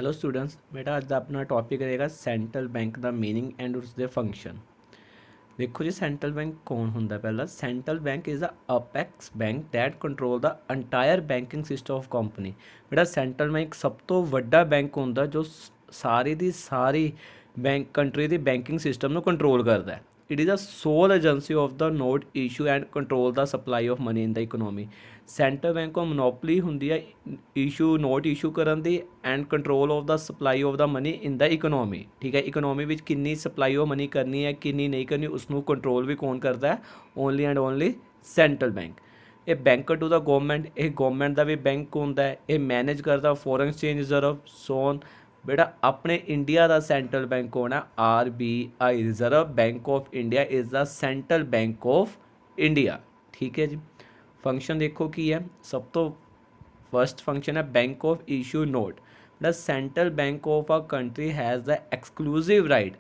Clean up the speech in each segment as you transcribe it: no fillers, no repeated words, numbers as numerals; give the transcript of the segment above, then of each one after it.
Hello students, बेटा अज अपना topic रहेगा सेंट्रल बैंक का मीनिंग एंड उसके फंक्शन। देखो जी, सेंट्रल बैंक कौन होंगे? पहला central bank is a apex bank that control the entire banking system of company. बेटा सेंट्रल बैंक सब तो वड्डा बैंक होंगे जो सारी दी सारी बैंक कंट्री की बैंकिंग सिस्टम को कंट्रोल करता है। It is a sole agency of the note issue and control the supply of money in the economy. Central bank को मोनोपली होंगी है इशू नोट इशू करन दी and control of the supply of the money in the economy. ठीक है, economy में कितनी supply of money करनी है कितनी नहीं करनी उसनों कंट्रोल भी कौन करता है? Only and only central bank. ये बैंक टू द गवर्नमेंट, ये गवर्नमेंट का भी बैंक होंगे है, ये मैनेज करता फॉरेन एक्सचेंज रिजर्व सोन। बेटा अपने इंडिया का सेंट्रल बैंक कौन है? RBI, reserve bank of India is the central bank of India. ठीक है जी। फंक्शन देखो की है, सब तो फर्स्ट फंक्शन है bank of issue note. The central bank of a country has the exclusive right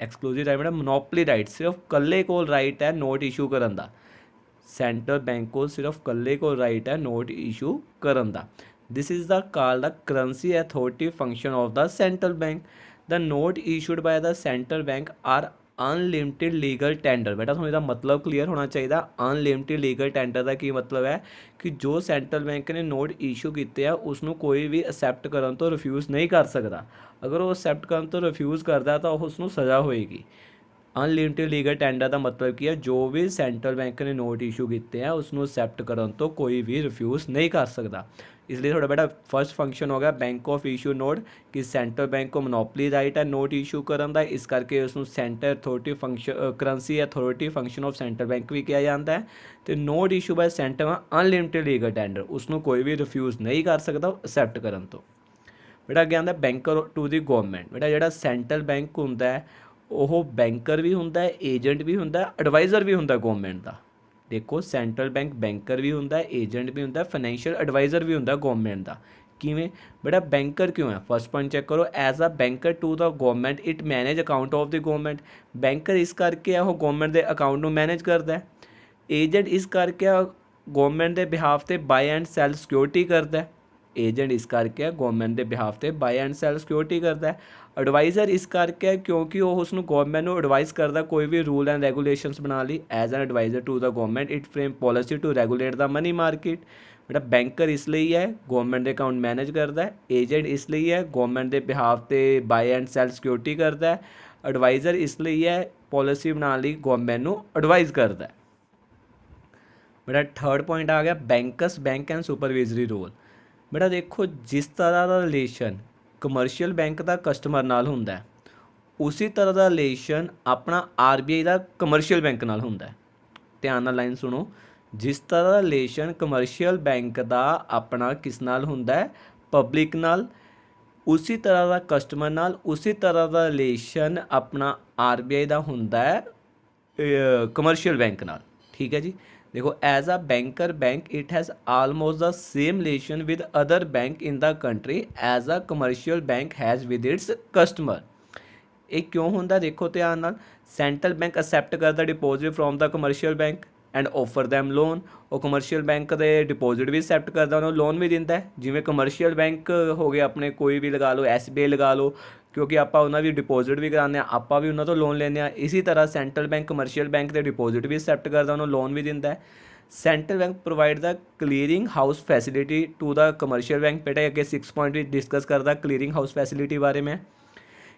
बेटा मोनोपली राइट, सिर्फ कल्ले को राइट है नोट इशू करन दा। सेंट्रल बैंक को सिर्फ कल्ले को राइट है नोट इशू करन दा। This is the called the currency authority function of the central bank. The note issued by the central bank are unlimited legal tender. बेटा थोड़ा इसका मतलब क्लीयर होना चाहिए। अनलिमिटेड लीगल टेंडर का की मतलब है कि जो सेंट्रल बैंक ने नोट इशू किए हैं उसनों कोई भी एक्सैप्ट करन तो रिफ्यूज़ नहीं कर सकता। अगर वो एक्सैप्ट करन तो रिफ्यूज़ करता तो उसनों सज़ा होएगी। अनलिमिटेड लीगल टेंडर का मतलब की है जो भी सेंट्रल बैंक ने नोट इशू किए हैं उसनों एक्सैप्ट करन तो कोई भी रिफ्यूज़ नहीं कर सकता। इसलिए थोड़ा बेटा फर्स्ट फंक्शन हो गया बैंक ऑफ इशू नोट कि सेंट्रल बैंक को मोनोपली राइट है नोट इशू करन दा, इस करके उसनों centre authority function currency authority function of central bank भी किया जाता है। तो नोट इशू बाय सेंटर में अनलिमिटेड लीगल टेंडर उसनों कोई भी रिफ्यूज़ नहीं कर सकता एक्सैप्ट करन तो। बेटा अगे आंदा बैंकर टू दी गवर्नमेंट। बेटा जो सेंट्रल बैंक होंगे वो बैंकर भी होंगे, एजेंट भी होंगे, एडवाइज़र भी होंगे गवर्नमेंट का। देखो सेंट्रल बैंक बैंकर भी होंगे, एजेंट भी होंगे, फाइनैंशियल एडवाइज़र भी होंगे गवर्नमेंट का। किवें? बेटा बैंकर क्यों है? फर्स्ट पॉइंट चेक करो, as a banker to the government it manage account of the government. Banker इस करके वो गवर्नमेंट के अकाउंट को मैनेज करता है। एजेंट इस करके गवर्नमेंट के बिहाफ से बाय एंड सैल सिक्योरिटी करता है। एजेंट इस करके गवर्नमेंट के बिहाफ से बाय एंड सैल सिक्योरिटी करता है। एडवाइज़र इस करके क्योंकि वो उसको गवर्नमेंट को एडवाइस करता कोई भी रूल एंड रेगूलेशंस बना ली। As an adviser to the government it frame policy to regulate the money market. बेटा बैंकर इसलिए है गवर्नमेंट के अकाउंट मैनेज करता है। एजेंट इसलिए है गवर्नमेंट के बिहाफ से बाय एंड सैल सिक्योरिटी करता है। एडवाइज़र इसलिए है पॉलिसी बना ली गवर्नमेंट को एडवाइस करता है। बेटा थर्ड पॉइंट आ गया banks bank and supervisory role. बेटा देखो जिस तरह का रिलेशन कमर्शियल बैंक का कस्टमर नाल हुंदा है उसी तरह का रिलेशन अपना RBI का कमर्शियल बैंक नाल हुंदा है। ध्यान नाल लाइन सुनो, जिस तरह का रिलेशन कमर्शियल बैंक का अपना किस नाल हुंदा है? पब्लिक नाल। उसी तरह का कस्टमर नाल उसी तरह का रिलेशन अपना RBI का हुंदा है कमर्शियल बैंक नाल। ठीक है जी। देखो as a banker bank it has almost the same relation with other bank in the country as a commercial bank has with its customer. ये क्यों होंदा? देखो ध्यान नाल, सेंट्रल बैंक एक्सैप्ट करता deposit from the commercial bank and offer them loan. और commercial bank के deposit भी एक्सैप्ट करता उन्होंने लोन भी दिता है। जिमें कमर्शियल बैंक हो गए अपने कोई भी लगा लो, SBI लगा लो, क्योंकि आप उन्होंने डिपोजिट भी कराने आप भी उन्होंने तो लोन लेने। इसी तरह सेंट्रल बैंक कमर्शियल बैंक के डिपोजिट भी एक्सैप्ट करता उन्होंने लोन भी दिता है। Central bank provide the clearing house facility to the commercial bank. बेटा अगे 6 पॉइंट भी डिस्कस करता क्लीयरिंग हाउस फैसिलिटी बारे में।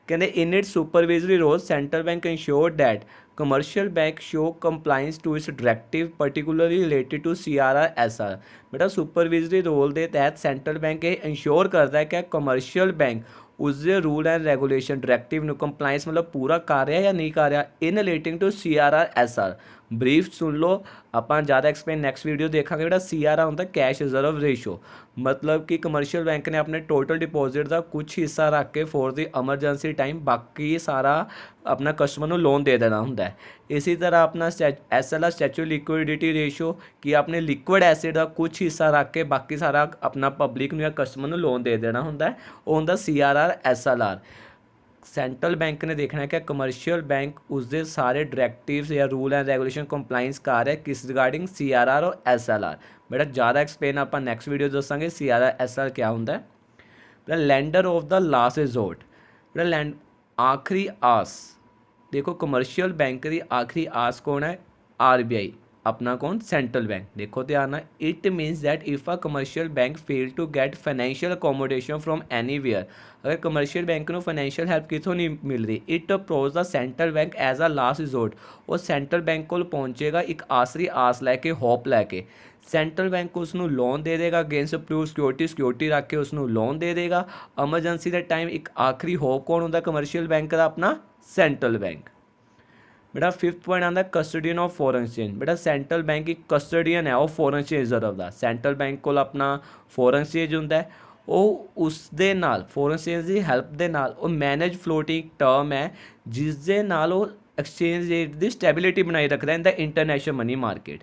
कहते in its supervisory role central bank ensure that commercial bank show compliance to its directive particularly related to CRR/SR। बेटा supervisory role के तहत सेंट्रल बैंक ये इंश्योर करता है कि कमर्शियल बैंक उसके rule and regulation directive compliance मतलब पूरा कर रहा या नहीं कर रहा इन रिलेटिंग टू CRR/SR। ब्रीफ सुन लो, आप ज़्यादा एक्सप्लेन नैक्सट वीडियो देखा। बेटा CRR होता है कैश रिजर्व रेशो, मतलब कि कमर्शियल बैंक ने अपने टोटल डिपोजिट का कुछ हिस्सा रख के फॉर द एमरजेंसी टाइम बाकी सारा अपना कस्टमर को लोन दे देना होंगे। इसी तरह अपना SLR स्टैचू लिक्विडिटी रेशो कि अपने लिक्विड एसिड का कुछ हिस्सा रख के बाकी सारा अपना पब्लिक या कस्टमर को लोन दे देना होंगे। वो होंगे CRR/SLR। सेंट्रल बैंक ने देखना है कि कमर्शियल बैंक उसके सारे डायरेक्टिव्स या रूल एंड रेगुलेशन कंप्लाइंस कर रहा है किस रिगार्डिंग CRR और SLR। बेटा ज़्यादा एक्सप्लेन आप नैक्सट वीडियो दसांगे CRR/SLR क्या होंगे। बेटा lender of the last resort, बेटा लैंड आखिरी आस, देखो कमर्शियल बैंक की आखिरी आस कौन है, आरबीआई, अपना कौन, सेंट्रल बैंक। देखो ध्यान ना, it means that if a commercial bank fail to get financial accommodation from anywhere, अगर कमर्शियल बैंक ਨੂੰ फाइनेंशियल हैल्प कितों नहीं मिल रही, it approach the central bank as a last resort, ਉਹ ਸੈਂਟਰਲ ਬੈਂਕ ਕੋਲ ਪਹੁੰਚੇਗਾ ਇੱਕ ਆਸਰੀ ਆਸ ਲੈ ਕੇ, ਹੋਪ ਲੈ ਕੇ। ਸੈਂਟਰਲ ਬੈਂਕ ਉਸ ਨੂੰ ਲੋਨ ਦੇ ਦੇਗਾ ਅਗੇਂਸਟ ਅਪਰੂਵ ਸਿਕਿਉਰਿਟੀ ਰੱਖ ਕੇ ਉਸ ਨੂੰ ਲੋਨ ਦੇ ਦੇਗਾ। ਐਮਰਜੈਂਸੀ ਦੇ ਟਾਈਮ ਇੱਕ ਆਖਰੀ ਹੋਪ ਕੌਣ ਹੁੰਦਾ ਕਮਰਸ਼ੀਅਲ ਬੈਂਕ ਦਾ, ਆਪਣਾ ਸੈਂਟਰਲ ਬੈਂਕ। बेटा फिफ्थ पॉइंट आता है कस्टडियन ऑफ फॉरेन एक्सचेंज, बेटा सेंट्रल बैंक एक कस्टडियन है वो फॉरेन एक्सचेंज रिजर्व का, सेंट्रल बैंक को अपना फॉरेन एक्सचेंज होंदा है, ਉਹ ਉਸ ਦੇ ਨਾਲ ਫੋਰਨ ਐਕਸਚੇਂਜ ਦੀ ਹੈਲਪ ਦੇ ਨਾਲ ਉਹ ਮੈਨੇਜ ਫਲੋਟਿੰਗ ਟਰਮ ਹੈ ਜਿਸ ਦੇ ਨਾਲ ਉਹ ਐਕਸਚੇਂਜ ਰੇਟ ਦੀ ਸਟੈਬਿਲਿਟੀ ਬਣਾਈ ਰੱਖਦਾ in the international money market.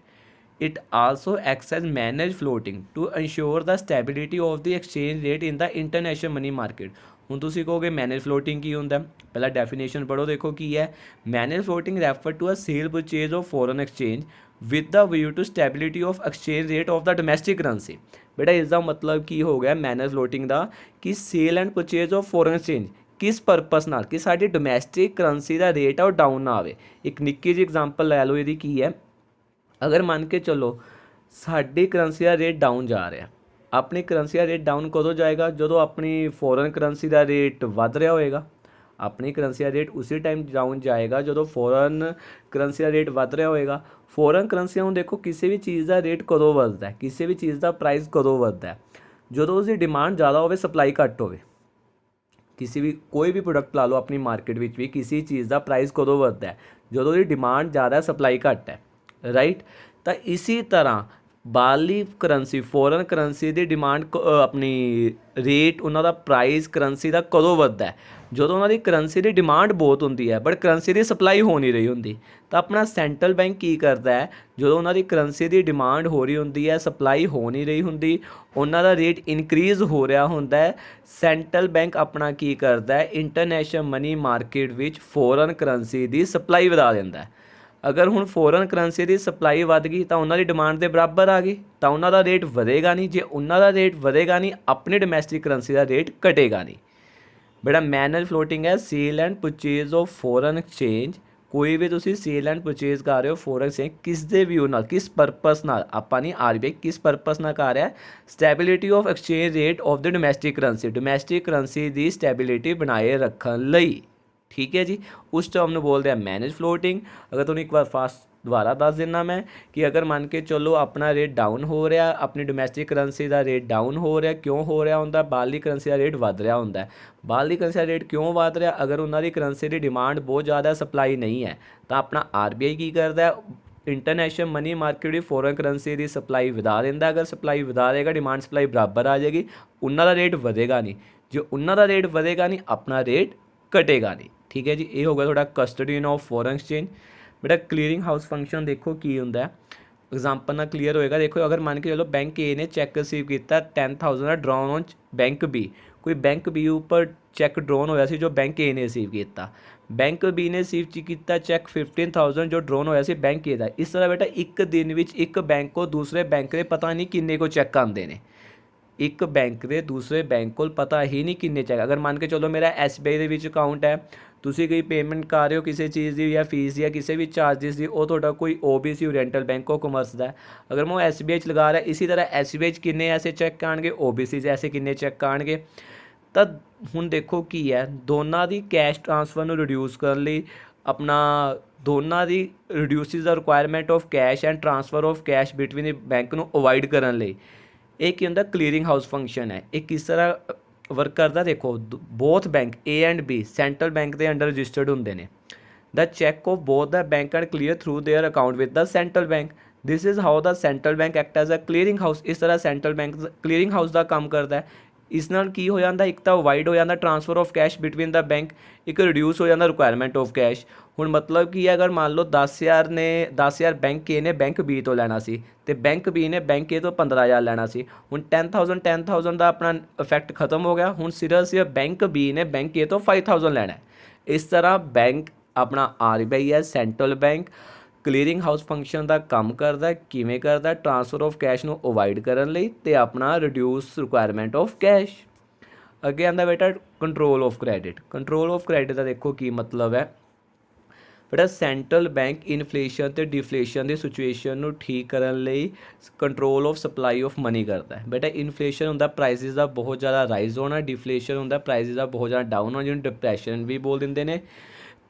It also acts as manage floating to ensure the stability of the exchange rate in the international money market. ਹੁਣ ਤੁਸੀਂ ਕਹੋਗੇ ਮੈਨੇਜ ਫਲੋਟਿੰਗ ਕੀ ਹੁੰਦਾ, ਪਹਿਲਾਂ ਡੈਫੀਨੇਸ਼ਨ ਪੜ੍ਹੋ, ਦੇਖੋ ਕੀ ਹੈ। Manage floating refer to a sale purchase of foreign exchange with the view to stability of exchange rate of the domestic currency. बेटा इसका मतलब की हो गया मैनेज फ्लोटिंग का कि sale and purchase of foreign exchange किस परपस नाल कि साडी डोमैसटिक करंसी का रेट है वो डाउन ना आए। एक निक्की जी एग्जांपल लै लो ये की है, अगर मान के चलो साडी करंसी का रेट डाउन जा रहा, अपनी करंसी का रेट डाउन कदों जाएगा जो अपनी फॉरेन करंसी का रेट वध रहा होएगा, अपनी करंसी का रेट उसी टाइम डाउन जाएगा जो फॉरेन करंसी का रेट वध रहा होएगा। फॉरेन करंसियां हूँ देखो किसी भी चीज़ का रेट कदों वधदा है, किसी भी चीज़ का प्राइस कदों वधदा है, जो उसकी डिमांड ज़्यादा हो सप्लाई घट हो। किसी भी कोई भी प्रोडक्ट ला लो अपनी मार्केट में भी किसी चीज़ का प्राइस कदों वधदा है जो उसकी डिमांड ज़्यादा सप्लाई घट है, राइट। तो इसी तरह बाहरली करंसी फॉरेन करंसी की डिमांड अपनी रेट उन्होंने प्राइस करंसी का कदों वधदा है जो उन्होंने करंसी की डिमांड बहुत होंगी है बट करंसी की सप्लाई हो नहीं रही होंगी। तो अपना सेंट्रल बैंक की करता है जो उन्होंने करंसी की डिमांड हो रही होंगी है सप्लाई हो नहीं रही होंगी उन्होंने रेट इनक्रीज़ हो रहा होंदा है, सेंट्रल बैंक अपना की करता है international money market which foreign currency की सप्लाई वधा दिंदा है। अगर हुण फॉरेन करंसी की सप्लाई वध गई तो उन्होंने डिमांड के बराबर आ गई तो उन्होंने रेट वधेगा नहीं, जे उन्होंने रेट वधेगा नहीं अपनी डोमैसटिक करंसी का रेट घटेगा नहीं। बेटा मैनेज फ्लोटिंग है sale and purchase of foreign exchange, कोई भी तुसी सेल एंड परचेज कर रहे हो फॉरेन एक्सचेंज किस दे व्यू नाल किस परपस नाल, आपां नहीं आरबीआई किस परपस नाल कर रहा है, stability of exchange rate of the domestic currency की स्टैबिलिटी बनाए रखने लई, ठीक है जी। उस टर्म में बोलते हैं मैनेज फ्लोटिंग। अगर तुम एक बार फास्ट दोबारा दस देना मैं कि अगर मान के चलो अपना रेट डाउन हो रहा अपनी डोमैसटिक करंसी का रेट डाउन हो रहा, क्यों हो रहा होंदा, बाहरली करंसी का रेट वध रहा होंदा। बाहरली करंसी का रेट क्यों वध रहा, अगर उन्होंने करंसी की डिमांड बहुत ज़्यादा सप्लाई नहीं है तो अपना आरबीआई की करता है इंटरनेशनल मनी मार्केट की फॉरेन करंसी की सप्लाई वधा देंदा। अगर सप्लाई वधा देगा डिमांड सप्लाई बराबर आ जाएगी, उन्होंने रेट वधेगा नहीं, जो उन्होंने रेट वधेगा नहीं अपना रेट घटेगा नहीं, ठीक है जी। ये होगा थोड़ा कस्टडियन ऑफ फॉरेन एक्सचेंज। बेटा क्लीयरिंग हाउस फंक्शन देखो की होंदा है, एग्जाम्पल ना क्लीयर होएगा। देखो अगर मान के चलो बैंक ए ने चैक रिसीव किया 10,000 का ड्रॉन ऑन बैंक बी, कोई बैंक बी ऊपर चैक ड्रॉन होया सी जो बैंक ए ने रिसीव किया, बैंक बी ने रिसीव किया चैक 15,000 जो ड्रॉन होया सी बैंक ए का। इस तरह बेटा एक दिन विच एक बैंक को दूसरे बैंक के पता नहीं किन्ने को चैक आते हैं, एक बैंक के दूसरे बैंक को पता ही नहीं किन्ने चैक। अगर मान के चलो मेरा SBI के अकाउंट है, तुसी कोई पेमेंट कर रहे हो किसी चीज़ की या फीस या किसी भी चार्जिस की, वो थोड़ा कोई OBC oriental bank of commerce का है, अगर मैं SBI लगा रहा इसी तरह SBI किन्ने ऐसे चैक आएंगे, OBC ऐसे किन्ने चैक आएंगे। तो हुण देखो की है दोनों की कैश ट्रांसफर में रिड्यूस करने लई अपना दोनों की reduces the requirement of cash and transfer of cash between bank को अवॉइड करने लई एक होंदा क्लीयरिंग हाउस फंक्शन है। एक किस तरह वर्क करता देखो, both bank A and B central bank के अंडर रजिस्टर्ड होंगे ने, the cheque of both the bank and clear through their account with the central bank, this is how the central bank act as a clearing house. इस तरह central bank clearing house का काम करता है। इस नाल की हो जाता, एक तो अवॉइड हो जाता transfer of cash between the bank, एक रिड्यूस हो जाता रिक्वायरमेंट ऑफ कैश। हुण मतलब कि अगर मान लो 10,000 बैंक ए ने बैंक बी तो लैना सी ते बैंक बी ने बैंक ए तो 15,000 लैना सी। हुण 10,000 का अपना इफैक्ट खत्म हो गया, हुण सिर्फ बैंक बी ने बैंक ए तो 5,000 लैना है। इस तरह बैंक अपना RBI है central bank clearing house function का काम करता, किवें करता, ट्रांसफर ऑफ कैश को अवॉइड करने लई ते अपना रिड्यूस रिक्वायरमेंट ऑफ कैश। ਅੱਗੇ ਆਉਂਦਾ ਬੇਟਾ control of credit. Control of credit ਦਾ ਦੇਖੋ ਕੀ ਮਤਲਬ ਹੈ ਬੇਟਾ, ਸੈਂਟਰਲ ਬੈਂਕ ਇਨਫਲੇਸ਼ਨ ਅਤੇ ਡਿਫਲੇਸ਼ਨ ਦੀ ਸਿਚੁਏਸ਼ਨ ਨੂੰ ਠੀਕ ਕਰਨ ਲਈ control of supply of money ਕਰਦਾ ਹੈ। ਬੇਟਾ ਇਨਫਲੇਸ਼ਨ ਹੁੰਦਾ ਪ੍ਰਾਈਸਿਸ ਦਾ ਬਹੁਤ ਜ਼ਿਆਦਾ ਰਾਈਜ਼ ਹੋਣਾ, ਡਿਫਲੇਸ਼ਨ ਹੁੰਦਾ ਪ੍ਰਾਈਸਿਸ ਦਾ ਬਹੁਤ ਜ਼ਿਆਦਾ ਡਾਊਨ ਹੋਣਾ, ਜਿਹਨੂੰ ਡਿਪਰੈਸ਼ਨ ਵੀ ਬੋਲ ਦਿੰਦੇ ਨੇ।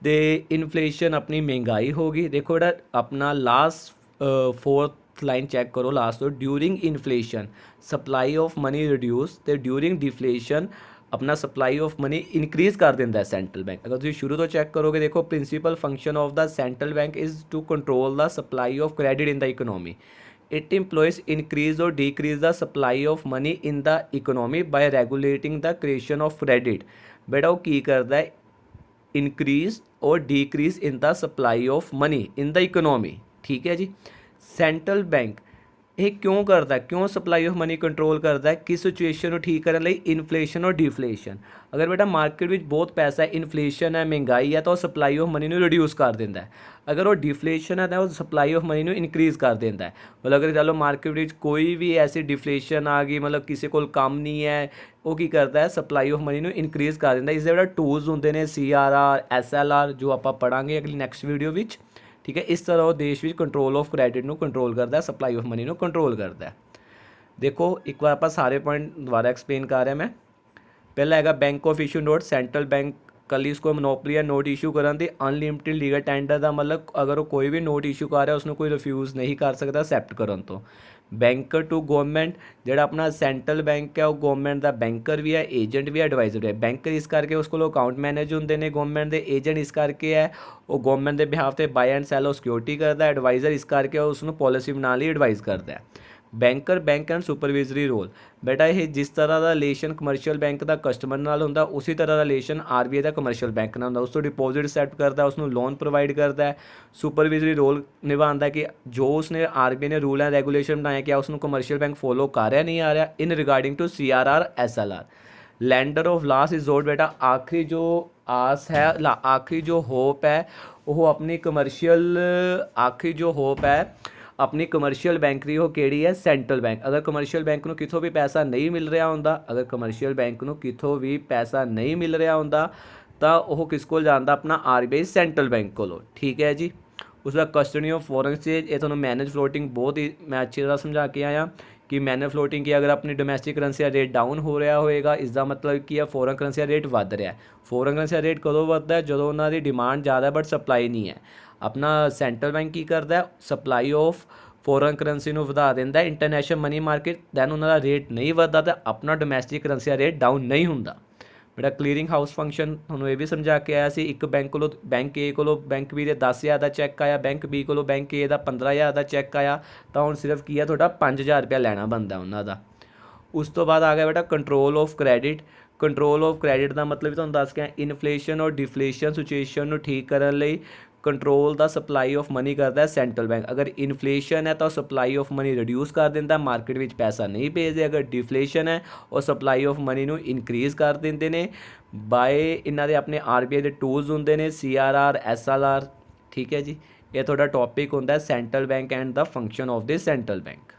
ਅਤੇ ਇਨਫਲੇਸ਼ਨ ਆਪਣੀ ਮਹਿੰਗਾਈ ਹੋ ਗਈ। ਦੇਖੋ ਜਿਹੜਾ ਆਪਣਾ ਲਾਸਟ ਫੋਰਥ ਲਾਈਨ ਚੈੱਕ ਕਰੋ ਲਾਸਟ ਤੋਂ, during inflation supply of money reduce ਅਤੇ ਡਿਊਰਿੰਗ ਡਿਫਲੇਸ਼ਨ अपना सप्लाई ऑफ मनी इंक्रीज़ कर देता है सेंट्रल बैंक। अगर तुम शुरू तो चेक करोगे, देखो principal function of the central bank is to control the supply of credit in the economy. It employs increase और decrease the supply of money in the economy by regulating the creation of credit. बेटा वो की करता है, increase और decrease in the supply of money in the economy. ठीक है जी। Central bank ਇਹ ਕਿਉਂ ਕਰਦਾ, ਕਿਉਂ ਸਪਲਾਈ ਆਫ ਮਨੀ ਕੰਟਰੋਲ ਕਰਦਾ ਹੈ, ਕਿਸ ਸਿਚੁਏਸ਼ਨ ਨੂੰ ਠੀਕ ਕਰਨ ਲਈ, ਇਨਫਲੇਸ਼ਨ ਔਰ ਡਿਫਲੇਸ਼ਨ। ਅਗਰ ਬੇਟਾ ਮਾਰਕੀਟ ਵਿੱਚ ਬਹੁਤ ਪੈਸਾ ਹੈ, ਇਨਫਲੇਸ਼ਨ ਹੈ, ਮਹਿੰਗਾਈ ਹੈ, ਤਾਂ ਉਹ ਸਪਲਾਈ ਆਫ ਮਨੀ ਨੂੰ ਰਿਡਿਊਸ ਕਰ ਦਿੰਦਾ ਹੈ। ਅਗਰ ਉਹ ਡਿਫਲੇਸ਼ਨ ਹੈ ਤਾਂ ਉਹ ਸਪਲਾਈ ਆਫ ਮਨੀ ਨੂੰ ਇਨਕਰੀਜ਼ ਕਰ ਦਿੰਦਾ ਹੈ। ਮਤਲਬ ਅਗਰ ਚਲੋ ਮਾਰਕੀਟ ਵਿੱਚ ਕੋਈ ਵੀ ਐਸੀ ਡਿਫਲੇਸ਼ਨ ਆ ਗਈ, ਮਤਲਬ ਕਿਸੇ ਕੋਲ ਕੰਮ ਨਹੀਂ ਹੈ, ਉਹ ਕੀ ਕਰਦਾ ਹੈ, ਸਪਲਾਈ ਆਫ ਮਨੀ ਨੂੰ ਇਨਕਰੀਜ਼ ਕਰ ਦਿੰਦਾ। ਇਸਦੇ ਬੇਟਾ ਟੂਲਸ ਹੁੰਦੇ ਨੇ CRR SLR, ਜੋ ਆਪਾਂ ਪੜ੍ਹਾਂਗੇ ਅਗਲੀ ਨੈਕਸਟ ਵੀਡੀਓ ਵਿੱਚ। ਠੀਕ ਹੈ, ਇਸ ਤਰ੍ਹਾਂ ਉਹ ਦੇਸ਼ ਵਿੱਚ ਕੰਟਰੋਲ ਆਫ ਕ੍ਰੈਡਿਟ ਨੂੰ ਕੰਟਰੋਲ ਕਰਦਾ, ਸਪਲਾਈ ਆਫ ਮਨੀ ਨੂੰ ਕੰਟਰੋਲ ਕਰਦਾ। ਦੇਖੋ ਇੱਕ ਵਾਰ ਆਪਾਂ ਸਾਰੇ ਪੁਆਇੰਟ ਦੁਬਾਰਾ ਐਕਸਪਲੇਨ ਕਰ ਰਿਹਾ ਮੈਂ। ਪਹਿਲਾ ਹੈਗਾ bank of issue note. Central bank ਕੱਲੀ ਇਸ ਕੋ ਮਨੋਪਲੀ ਹੈ ਨੋਟ ਇਸ਼ੂ ਕਰਨ ਦੀ। ਅਨਲਿਮਿਟਿਡ ਲੀਗਲ ਟੈਂਡਰ ਦਾ ਮਤਲਬ ਅਗਰ ਉਹ ਕੋਈ ਵੀ ਨੋਟ ਇਸ਼ੂ ਕਰ ਰਿਹਾ ਉਸਨੂੰ ਕੋਈ ਰਿਫਿਊਜ਼ ਨਹੀਂ ਕਰ ਸਕਦਾ ਐਕਸੈਪਟ ਕਰਨ ਤੋਂ। ਬੈਂਕਰ ਟੂ ਗਵਰਨਮੈਂਟ, ਜਿਹੜਾ ਆਪਣਾ ਸੈਂਟਰਲ ਬੈਂਕ ਹੈ ਉਹ ਗਵਰਨਮੈਂਟ ਦਾ ਬੈਂਕਰ ਵੀ ਹੈ, ਏਜੰਟ ਵੀ ਹੈ, ਐਡਵਾਈਜ਼ਰ ਹੈ। ਬੈਂਕਰ ਇਸ ਕਰਕੇ ਉਸ ਕੋਲ ਅਕਾਊਂਟ ਮੈਨੇਜ ਹੁੰਦੇ ਨੇ ਗਵਰਨਮੈਂਟ ਦੇ। ਏਜੰਟ ਇਸ ਕਰਕੇ ਹੈ ਉਹ ਗਵਰਨਮੈਂਟ ਦੇ ਬਿਹਾਫ 'ਤੇ ਬਾਈ ਐਂਡ ਸੈਲ ਉਹ ਸਿਕਿਉਰਿਟੀ ਕਰਦਾ। ਐਡਵਾਈਜ਼ਰ ਇਸ ਕਰਕੇ ਉਸ ਨੂੰ ਪੋਲਿਸੀ ਬਣਾਉਣ ਲਈ ਐਡਵਾਈਜ਼ ਕਰਦਾ ਹੈ। Banker bank and supervisory role. ਬੇਟਾ ਇਹ ਜਿਸ ਤਰ੍ਹਾਂ ਦਾ ਰਿਲੇਸ਼ਨ ਕਮਰਸ਼ੀਅਲ ਬੈਂਕ ਦਾ ਕਸਟਮਰ ਨਾਲ ਹੁੰਦਾ, ਉਸੇ ਤਰ੍ਹਾਂ ਦਾ ਰਿਲੇਸ਼ਨ RBI ਦਾ ਕਮਰਸ਼ੀਅਲ ਬੈਂਕ ਨਾਲ ਹੁੰਦਾ। ਉਸ ਤੋਂ ਡਿਪੋਜ਼ਿਟ ਐਕਸੈਪਟ ਕਰਦਾ, ਉਸ ਨੂੰ ਲੋਨ ਪ੍ਰੋਵਾਈਡ ਕਰਦਾ ਹੈ। ਸੁਪਰਵਾਈਜ਼ਰੀ ਰੋਲ ਨਿਭਾਉਂਦਾ ਕਿ ਜੋ ਉਸਨੇ RBI ਨੇ ਰੂਲ ਐਂਡ ਰੈਗੂਲੇਸ਼ਨ ਬਣਾਏ ਕਿ ਉਸ ਨੂੰ ਕਮਰਸ਼ੀਅਲ ਬੈਂਕ ਫੋਲੋ ਕਰ ਰਿਹਾ ਨਹੀਂ ਆ ਰਿਹਾ in regarding to CRR SLR। Lender of last resort, ਬੇਟਾ ਆਖਰੀ ਜੋ ਆਸ ਹੈ, ਆਖਰੀ ਜੋ ਹੋਪ ਹੈ ਉਹ ਆਪਣੀ ਕਮਰਸ਼ੀਅਲ, ਆਖਰੀ ਜੋ ਹੋਪ ਹੈ ਆਪਣੀ ਕਮਰਸ਼ੀਅਲ ਬੈਂਕ ਦੀ ਉਹ ਕਿਹੜੀ ਹੈ, ਸੈਂਟਰਲ ਬੈਂਕ। ਅਗਰ ਕਮਰਸ਼ੀਅਲ ਬੈਂਕ ਨੂੰ ਕਿਤੋਂ ਵੀ ਪੈਸਾ ਨਹੀਂ ਮਿਲ ਰਿਹਾ ਹੁੰਦਾ, ਅਗਰ ਕਮਰਸ਼ੀਅਲ ਬੈਂਕ ਨੂੰ ਕਿਤੋਂ ਵੀ ਪੈਸਾ ਨਹੀਂ ਮਿਲ ਰਿਹਾ ਹੁੰਦਾ ਤਾਂ ਉਹ ਕਿਸ ਕੋਲ ਜਾਂਦਾ, ਆਪਣਾ RBI ਸੈਂਟਰਲ ਬੈਂਕ ਕੋਲੋਂ। ਠੀਕ ਹੈ ਜੀ। ਉਸਦਾ ਕਸਟਡੀ ਆਫ ਫੋਰਨ ਐਕਸਚੇਂਜ, ਇਹ ਤੁਹਾਨੂੰ ਮੈਨੇਜ ਫਲੋਟਿੰਗ ਬਹੁਤ ਹੀ ਮੈਂ ਅੱਛੀ ਤਰ੍ਹਾਂ ਸਮਝਾ ਕੇ ਆਇਆ ਕਿ ਮੈਨੇਜ ਫਲੋਟਿੰਗ ਕੀ, ਅਗਰ ਆਪਣੀ ਡੋਮੈਸਟਿਕ ਕਰੰਸੀ ਦਾ ਰੇਟ ਡਾਊਨ ਹੋ ਰਿਹਾ ਹੋਏਗਾ, ਇਸ ਦਾ ਮਤਲਬ ਕੀ ਹੈ ਫੋਰਨ ਕਰੰਸੀ ਦਾ ਰੇਟ ਵੱਧ ਰਿਹਾ। ਫੋਰਨ ਕਰੰਸੀ ਦਾ ਰੇਟ ਕਦੋਂ ਵੱਧਦਾ, ਜਦੋਂ ਉਹਨਾਂ ਦੀ ਡਿਮਾਂਡ ਜ਼ਿਆਦਾ ਬਟ ਸਪਲਾਈ ਨਹੀਂ ਹੈ। ਆਪਣਾ ਸੈਂਟਰਲ ਬੈਂਕ ਕੀ ਕਰਦਾ, ਸਪਲਾਈ ਆਫ ਫੋਰਨ ਕਰੰਸੀ ਨੂੰ ਵਧਾ ਦਿੰਦਾ ਇੰਟਰਨੈਸ਼ਨਲ ਮਨੀ ਮਾਰਕੀਟ, ਦੈਨ ਉਹਨਾਂ ਦਾ ਰੇਟ ਨਹੀਂ ਵੱਧਦਾ ਤਾਂ ਆਪਣਾ ਡੋਮੈਸਟਿਕ ਕਰੰਸੀ ਦਾ ਰੇਟ ਡਾਊਨ ਨਹੀਂ ਹੁੰਦਾ। ਬੇਟਾ ਕਲੀਅਰਿੰਗ ਹਾਊਸ ਫੰਕਸ਼ਨ ਤੁਹਾਨੂੰ ਇਹ ਵੀ ਸਮਝਾ ਕੇ ਆਇਆ ਸੀ। ਇੱਕ ਬੈਂਕ ਕੋਲੋਂ, ਬੈਂਕ A ਕੋਲੋਂ ਬੈਂਕ B ਦੇ 10,000 ਦਾ ਚੈੱਕ ਆਇਆ, ਬੈਂਕ B ਕੋਲੋਂ bank A the 15,000 the check ਆਇਆ, ਤਾਂ ਹੁਣ ਸਿਰਫ ਕੀ ਹੈ ਤੁਹਾਡਾ 5,000 ਰੁਪਇਆ ਲੈਣਾ ਬਣਦਾ ਉਹਨਾਂ ਦਾ। ਉਸ ਤੋਂ ਬਾਅਦ ਆ ਗਿਆ ਬੇਟਾ control of credit. Control of credit ਦਾ ਮਤਲਬ ਵੀ ਤੁਹਾਨੂੰ ਦੱਸ ਕੇ ਇਨਫਲੇਸ਼ਨ ਔਰ ਡਿਫਲੇਸ਼ਨ ਸਿਚੁਏਸ਼ਨ ਨੂੰ ਠੀਕ ਕਰਨ ਲਈ ਕੰਟਰੋਲ ਦਾ ਸਪਲਾਈ ਆਫ ਮਨੀ ਕਰਦਾ ਹੈ ਸੈਂਟਰਲ ਬੈਂਕ। ਅਗਰ ਇਨਫਲੇਸ਼ਨ ਹੈ ਤਾਂ ਸਪਲਾਈ ਆਫ ਮਨੀ ਰਿਡਿਊਸ ਕਰ ਦਿੰਦਾ, ਮਾਰਕੀਟ ਵਿੱਚ ਪੈਸਾ ਨਹੀਂ ਭੇਜਦੇ। ਅਗਰ ਡਿਫਲੇਸ਼ਨ ਹੈ ਉਹ ਸਪਲਾਈ ਆਫ ਮਨੀ ਨੂੰ ਇਨਕਰੀਜ਼ ਕਰ ਦਿੰਦੇ ਨੇ ਬਾਏ ਇਹਨਾਂ ਦੇ ਆਪਣੇ RBI ਦੇ ਟੂਲਸ ਹੁੰਦੇ ਨੇ CRR SLR। ਠੀਕ ਹੈ ਜੀ। ਇਹ ਤੁਹਾਡਾ ਟੌਪਿਕ ਹੁੰਦਾ ਹੈ central bank and the function of this central bank.